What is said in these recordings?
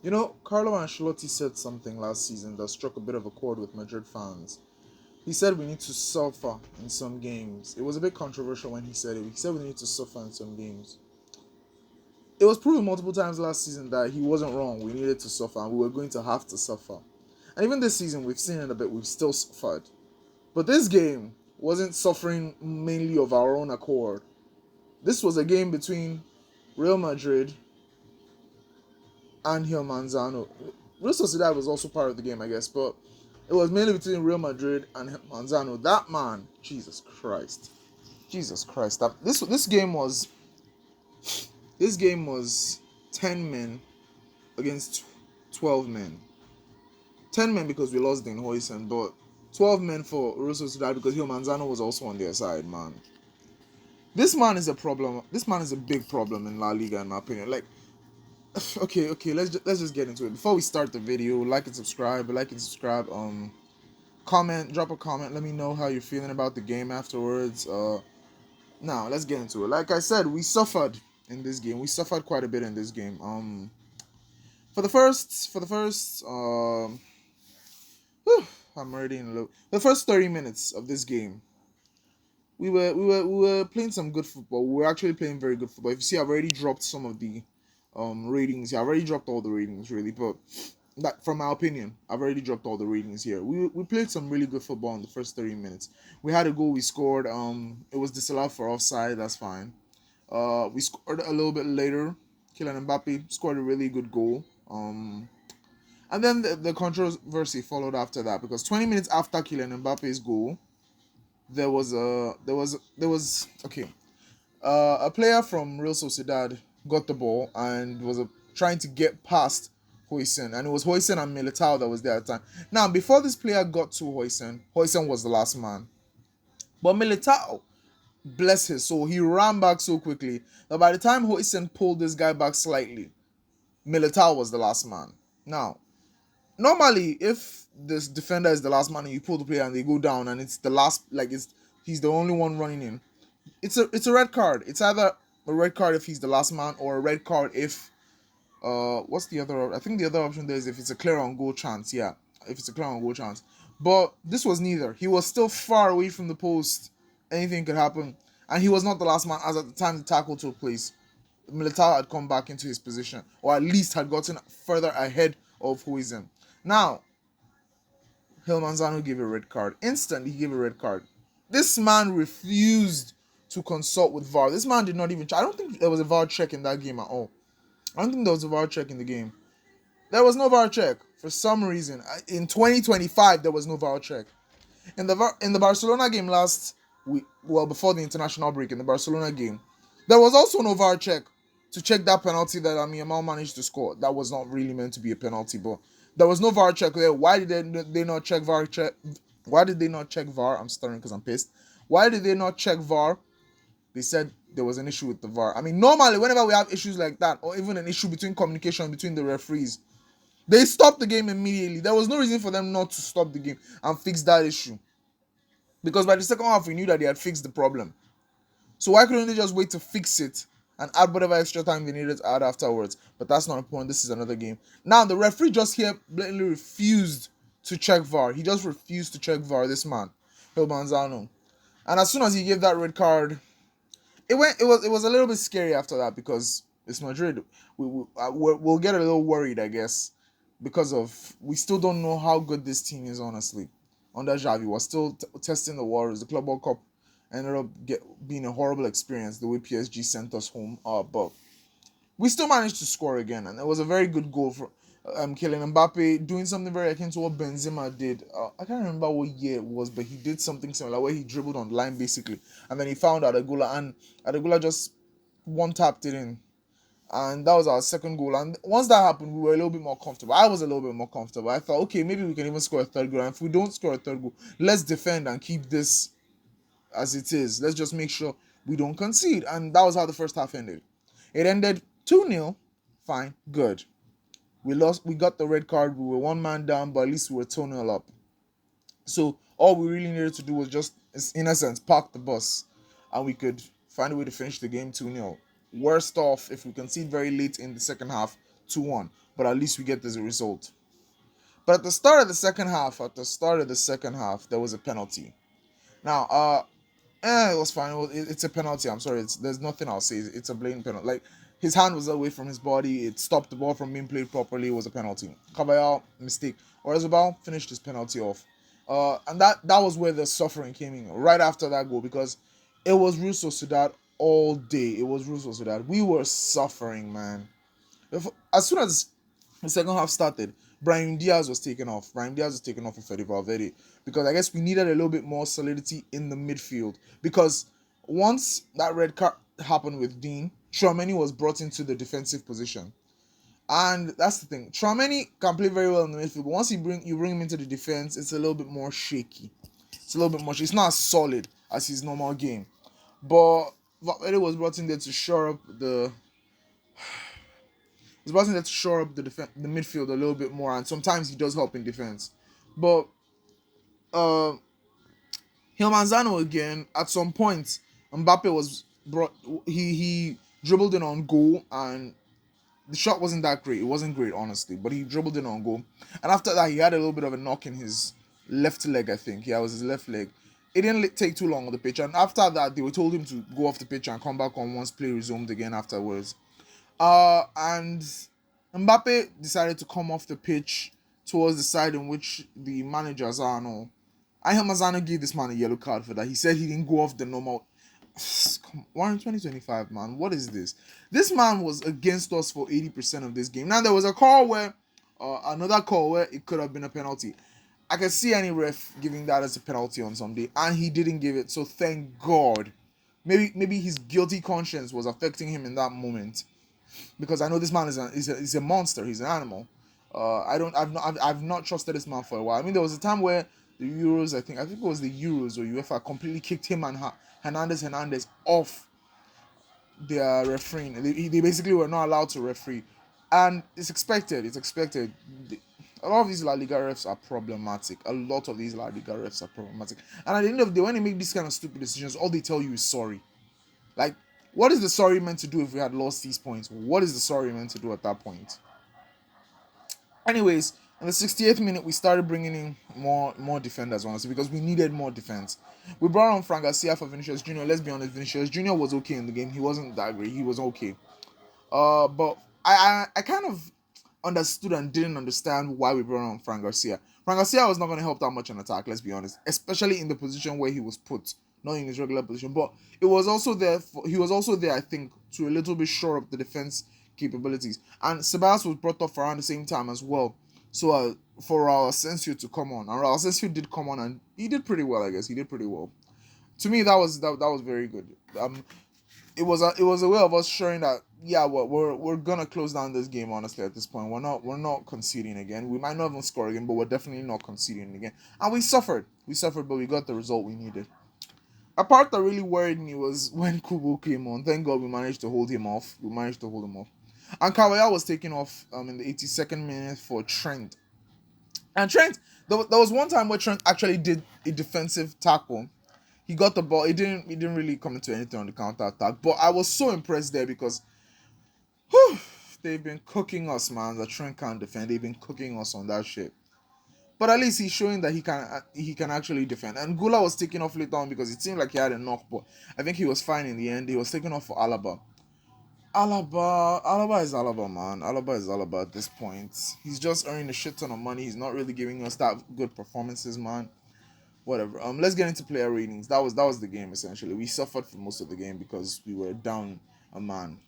You know, Carlo Ancelotti said something last season that struck a bit of a chord with Madrid fans. He said we need to suffer in some games. It was a bit controversial when he said it. He said we need to suffer in some games. It was proven multiple times last season that he wasn't wrong. We needed to suffer and we were going to have to suffer. And even this season, we've seen it a bit, we've still suffered. But this game wasn't suffering mainly of our own accord. This was a game between Real Madrid and Gil Manzano. Real Sociedad was also part of the game, I guess, but it was mainly between Real Madrid and Manzano. That man, Jesus Christ! This game was 10 men against 12 men. 10 men because we lost Den Huysen, but 12 men for Real Sociedad because Gil Manzano was also on their side, man. This man is a problem. This man is a big problem in La Liga, in my opinion. Like, okay, let's just get into it. Before we start the video, like and subscribe. Comment, drop a comment. Let me know how you're feeling about the game afterwards. Now let's get into it. Like I said, we suffered in this game. We suffered quite a bit in this game. For the first, whew, I'm already in low. The first 30 minutes of this game, we were playing some good football. We were actually playing very good football. If you see, I've already dropped some of the ratings. Yeah, I've already dropped all the ratings really, but that from my opinion, I've already dropped all the ratings here. We played some really good football in the first 30 minutes. We had a goal we scored. It was disallowed for offside. That's fine. We scored a little bit later. Kylian Mbappe scored a really good goal. And then the controversy followed after that because 20 minutes after Kylian Mbappe's goal, there was okay. A player from Real Sociedad got the ball and was trying to get past Hoysen, and it was Hoysen and Militao that was there at the time. Now, before this player got to Hoysen, Hoysen was the last man, but Militao, bless his soul, he ran back so quickly that by the time Hoysen pulled this guy back slightly, Militao was the last man. Now, normally, if this defender is the last man and you pull the player and they go down and it's the last, like it's he's the only one running in, it's a red card. It's either a red card if he's the last man or a red card if what's the other? I think the other option there is if it's a clear on goal chance. Yeah, if it's a clear on goal chance. But this was neither. He was still far away from the post. Anything could happen, and he was not the last man as at the time the tackle took place. Militao had come back into his position, or at least had gotten further ahead of Huizen. Now, Hilmanzano gave a red card. Instantly, he gave a red card. This man refused to consult with VAR. This man did not even. I don't think there was a VAR check in that game at all. I don't think there was a VAR check in the game. There was no VAR check for some reason. In 2025, there was no VAR check. In the Barcelona game last week, well, before the international break, in the Barcelona game, there was also no VAR check to check that penalty that Yamal managed to score. That was not really meant to be a penalty, but there was no VAR check there. Why did they not check VAR check? Why did they not check VAR? I'm stuttering because I'm pissed. Why did they not check VAR? They said there was an issue with the VAR. I mean, normally, whenever we have issues like that, or even an issue between communication between the referees, they stop the game immediately. There was no reason for them not to stop the game and fix that issue. Because by the second half, we knew that they had fixed the problem. So why couldn't they just wait to fix it and add whatever extra time they needed to add afterwards? But that's not important. This is another game. Now, the referee just here blatantly refused to check VAR. He just refused to check VAR, this man, Phil Manzano. And as soon as he gave that red card, it was a little bit scary after that because it's Madrid. We'll get a little worried, I guess, because of we still don't know how good this team is. Honestly, under Xavi, we're still testing the waters. The Club World Cup ended up being a horrible experience the way PSG sent us home. But we still managed to score again, and it was a very good goal for Kylian Mbappe doing something very akin to what Benzema did. I can't remember what year it was, but he did something similar where he dribbled on the line basically, and then he found Adegula, and Adegula just one tapped it in, and that was our second goal. And once that happened, we were a little bit more comfortable. I was a little bit more comfortable. I thought, okay, maybe we can even score a third goal. And if we don't score a third goal, let's defend and keep this as it is. Let's just make sure we don't concede. And that was how the first half ended. It ended 2-0. Fine, good. We lost. We got the red card. We were one man down, but at least we were 2-0 up. So all we really needed to do was just, in essence, park the bus, and we could find a way to finish the game 2-0. Worst off if we concede very late in the second half, 2-1. but at least we get this result. But at the start of the second half, there was a penalty. Now, it was fine. It's a penalty. I'm sorry. There's nothing I'll say. It's a blatant penalty. Like, his hand was away from his body. It stopped the ball from being played properly. It was a penalty. Caballero, mistake. Oyarzabal finished his penalty off. And that was where the suffering came in. Right after that goal, because it was Real Sociedad all day. It was Real Sociedad. We were suffering, man. As soon as the second half started, Brahim Diaz was taken off. Brahim Diaz was taken off for Fede Valverde because I guess we needed a little bit more solidity in the midfield. Because once that red card happened with Dean, Tchouaméni was brought into the defensive position. And that's the thing. Tchouaméni can play very well in the midfield, but once you bring him into the defense, it's a little bit more shaky. It's a little bit more shaky. It's not as solid as his normal game. But Valverde was brought in there to shore up the the midfield a little bit more, and sometimes he does help in defense. But Hilmanzano again, at some point, Mbappe was brought. He dribbled in on goal, and the shot wasn't that great. It wasn't great, honestly, but he dribbled in on goal. And after that, he had a little bit of a knock in his left leg, I think. Yeah, it was his left leg. It didn't take too long on the pitch, and after that, they were told him to go off the pitch and come back on once play resumed again afterwards. And Mbappe decided to come off the pitch towards the side in which the managers are. No, Mazano gave this man a yellow card for that. He said he didn't go off the normal. Come on, 2025, man. What is this? This man was against us for 80% of this game. Now, there was a call where, another call where it could have been a penalty. I can see any ref giving that as a penalty on some day, and he didn't give it. So thank God. Maybe his guilty conscience was affecting him in that moment, because I know this man is a monster. He's an animal. I've not trusted this man for a while. I mean, there was a time where the Euros, I think it was the Euros or UEFA, completely kicked him and Hernandez off their refereeing. They basically were not allowed to referee, and it's expected. A lot of these La Liga refs are problematic. And at the end of the day, when they make these kind of stupid decisions, all they tell you is sorry. Like, what is the sorry meant to do if we had lost these points? What is the sorry meant to do at that point? Anyways, in the 68th minute, we started bringing in more defenders, honestly, because we needed more defense. We brought on Fran Garcia for Vinicius Jr. Let's be honest, Vinicius Jr. was okay in the game. He wasn't that great. He was okay. But I kind of understood and didn't understand why we brought on Fran Garcia. Fran Garcia was not going to help that much on attack, let's be honest, especially in the position where he was put, not in his regular position. But he was also there, I think, to a little bit shore up the defense capabilities. And Ceballos was brought up around the same time as well. So for Raul Asensio to come on, and Raul Asensio did come on, and he did pretty well. I guess he did pretty well. To me, that was very good. It was a way of us showing that we're gonna close down this game. Honestly, at this point, we're not conceding again. We might not even score again, but we're definitely not conceding again. And we suffered, but we got the result we needed. A part that really worried me was when Kubo came on. Thank God we managed to hold him off. And Caballero was taken off in the 82nd minute for Trent. And Trent, there was one time where Trent actually did a defensive tackle. He got the ball. He didn't really come into anything on the counter attack. But I was so impressed there because they've been cooking us, man. The Trent can't defend. They've been cooking us on that shit. But at least he's showing that he can actually defend. And Gula was taken off later on because it seemed like he had a knock, but I think he was fine in the end. He was taken off for Alaba. Alaba is Alaba, man. Alaba is Alaba at this point. He's just earning a shit ton of money. He's not really giving us that good performances, man. Whatever. Let's get into player ratings. That was the game essentially. We suffered for most of the game because we were down a man.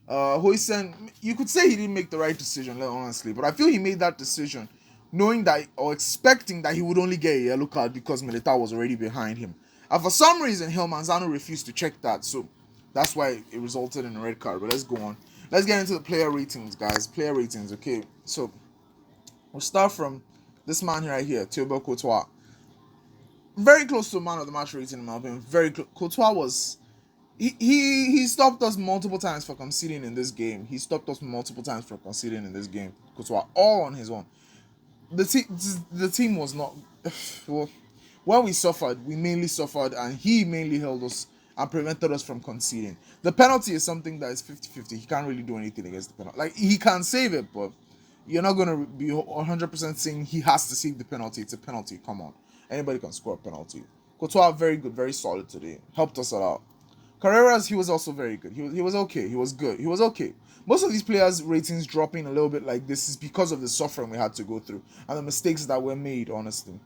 Huijsen, you could say he didn't make the right decision, honestly, but I feel he made that decision knowing that or expecting that he would only get a yellow card because Militao was already behind him. And for some reason, Hilmanzano refused to check that, so that's why it resulted in a red card. But let's go on. Let's get into the player ratings, guys. Player ratings, okay? So, we'll start from this man right here, Thibaut Courtois. Very close to man of the match rating in my opinion. Very close. Courtois was... He stopped us multiple times for conceding in this game. Courtois, all on his own. The team was not... Well, when we suffered, we mainly suffered, and he mainly held us and prevented us from conceding. The penalty is something that is 50-50. He can't really do anything against the penalty. Like, he can save it, but You're not going to be 100% saying he has to save the penalty. It's a penalty. Come on. Anybody can score a penalty. Courtois, very good, very solid today. Helped us a lot. Carreras, he was also very good. He was okay. He was good. He was okay. Most of these players' ratings dropping a little bit like this is because of the suffering we had to go through and the mistakes that were made, honestly.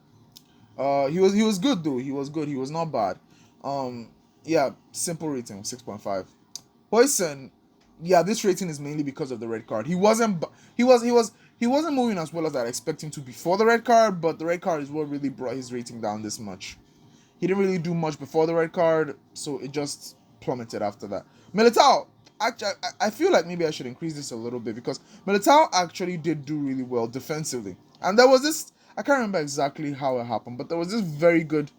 He was good though. He was good. He was not bad. Um, yeah, simple rating 6.5. Hoyson, yeah, this rating is mainly because of the red card. He wasn't moving as well as I'd expect him to before the red card, but the red card is what really brought his rating down this much. He didn't really do much before the red card, so it just plummeted after that. Militao, actually, I feel like maybe I should increase this a little bit because Militao actually did do really well defensively, and there was this. I can't remember exactly how it happened, but there was this very good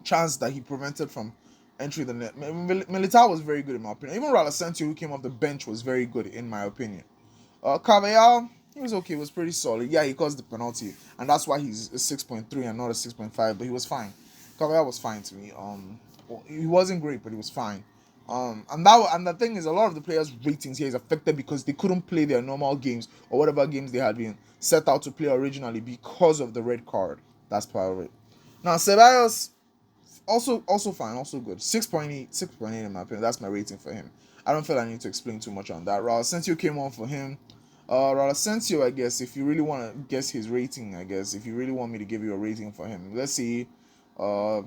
chance that he prevented from entering the net. Militao was very good in my opinion. Even Ralasensio, who came off the bench, was very good in my opinion. Carvajal, he was okay. He was pretty solid. Yeah, he caused the penalty, and that's why he's a 6.3 and not a 6.5. But he was fine. Carvajal was fine to me. He wasn't great, but he was fine. And the thing is, a lot of the players' ratings here is affected because they couldn't play their normal games or whatever games they had been set out to play originally because of the red card. That's part of it. Now Ceballos, also fine, also good. 6.8, 6.8 in my opinion. That's my rating for him. I don't feel I need to explain too much on that. Raul Asensio came on for him. Raul Asensio, I guess, if you really want to guess his rating, I guess, if you really want me to give you a rating for him, let's see, uh,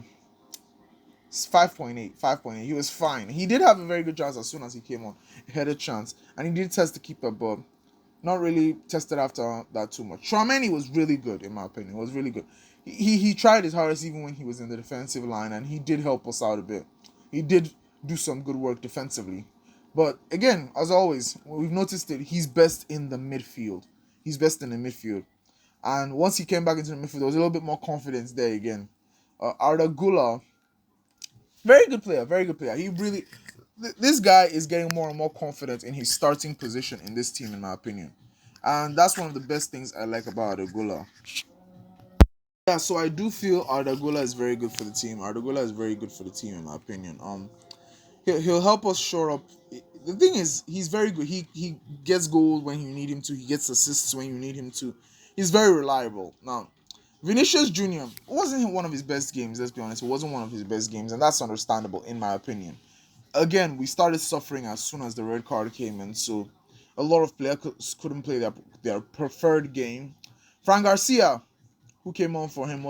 5.8, 5.8. He was fine. He did have a very good chance as soon as he came on. He had a chance, and he did test the keeper, but not really tested after that too much. Tchouaméni was really good, in my opinion. He was really good. He tried his hardest even when he was in the defensive line, and he did help us out a bit. He did do some good work defensively. But again, as always, we've noticed that he's best in the midfield. He's best in the midfield. And once he came back into the midfield, there was a little bit more confidence there again. Arda Güler, very good player, very good player. He really, this guy is getting more and more confident in his starting position in this team, in my opinion. And that's one of the best things I like about Arda Güler. Yeah, so I do feel Arda Güler is very good for the team. Arda Güler is very good for the team, in my opinion. He'll help us shore up. The thing is, he's very good. He gets goals when you need him to. He gets assists when you need him to. He's very reliable. Now, Vinicius Junior wasn't one of his best games. Let's be honest, it wasn't one of his best games, and that's understandable in my opinion. Again, we started suffering as soon as the red card came in, so a lot of players couldn't play their preferred game. Frank Garcia, who came on for him,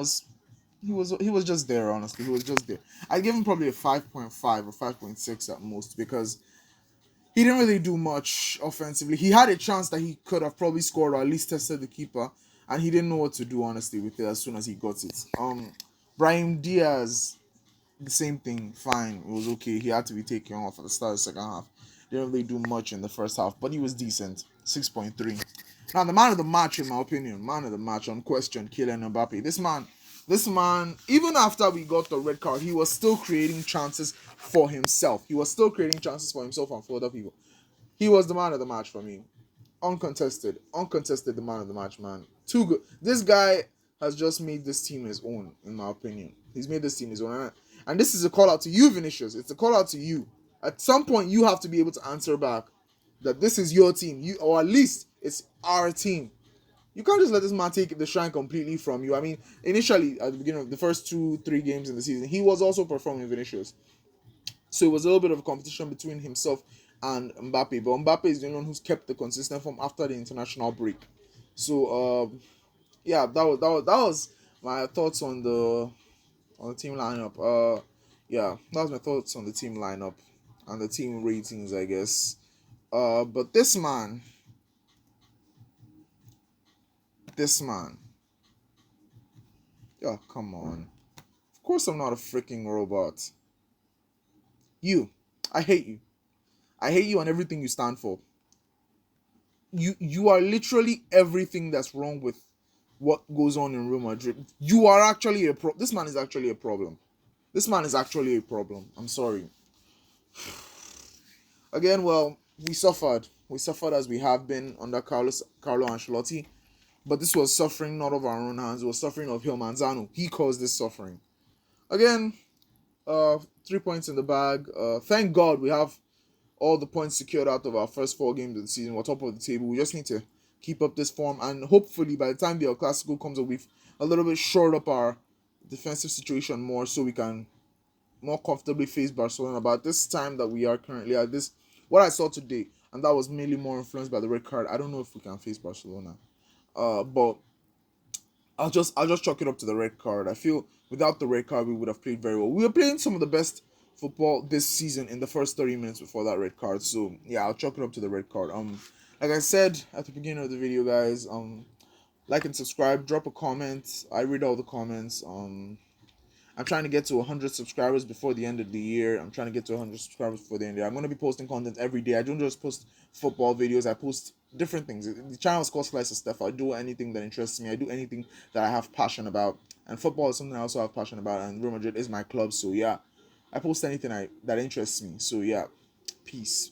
he was just there. Honestly, he was just there. I give him probably a 5.5 or 5.6 at most because he didn't really do much offensively. He had a chance that he could have probably scored or at least tested the keeper, and he didn't know what to do honestly with it as soon as he got it. Brahim Diaz, the same thing. Fine, it was okay. He had to be taken off at the start of the second half. Didn't really do much in the first half, but he was decent. 6.3. Now the man of the match, in my opinion, man of the match, unquestioned, Kylian Mbappe. This man, even after we got the red card, he was still creating chances for himself. He was still creating chances for himself and for other people. He was the man of the match for me. Uncontested, the man of the match, man. Too good. This guy has just made this team his own, in my opinion. He's made this team his own. And this is a call out to you, Vinicius. It's a call out to you. At some point, you have to be able to answer back that this is your team, or at least it's our team. You can't just let this man take the shine completely from you. I mean, initially at the beginning of the first 2-3 games in the season, he was also performing Vinicius, so it was a little bit of a competition between himself and Mbappe. But Mbappe is the one who's kept the consistent form after the international break. So yeah, that was my thoughts on the team lineup. Yeah, that was my thoughts on the team lineup and the team ratings, I guess. But this man, yeah, come on. Of course, I'm not a freaking robot. You, I hate you. I hate you and everything you stand for. You are literally everything that's wrong with what goes on in Real Madrid. You are actually this man is actually a problem. This man is actually a problem. I'm sorry. Again, well, we suffered. We suffered as we have been under Carlo Ancelotti. But this was suffering not of our own hands. It was suffering of Hill Manzano. He caused this suffering. Again, 3 points in the bag. Thank God we have all the points secured out of our first 4 games of the season. We're top of the table. We just need to keep up this form, and hopefully by the time the El Clasico comes up, we've a little bit shored up our defensive situation more, so we can more comfortably face Barcelona. But this time that we are currently at, this what I saw today, and that was mainly more influenced by the red card. I don't know if we can face Barcelona. But I'll just chalk it up to the red card. I feel without the red card we would have played very well. We were playing some of the best football this season in the first 30 minutes before that red card. So yeah, I'll chalk it up to the red card. Like I said at the beginning of the video, guys, like and subscribe, drop a comment. I read all the comments. I'm trying to get to 100 subscribers before the end of the year. I'm trying to get to 100 subscribers before the end of the year. I'm going to be posting content every day. I don't just post football videos. I post different things. The channel is called Slice of Stuff. I do anything that interests me. I do anything that I have passion about. And football is something I also have passion about. And Real Madrid is my club. So, yeah, I post anything that interests me. So, yeah, peace.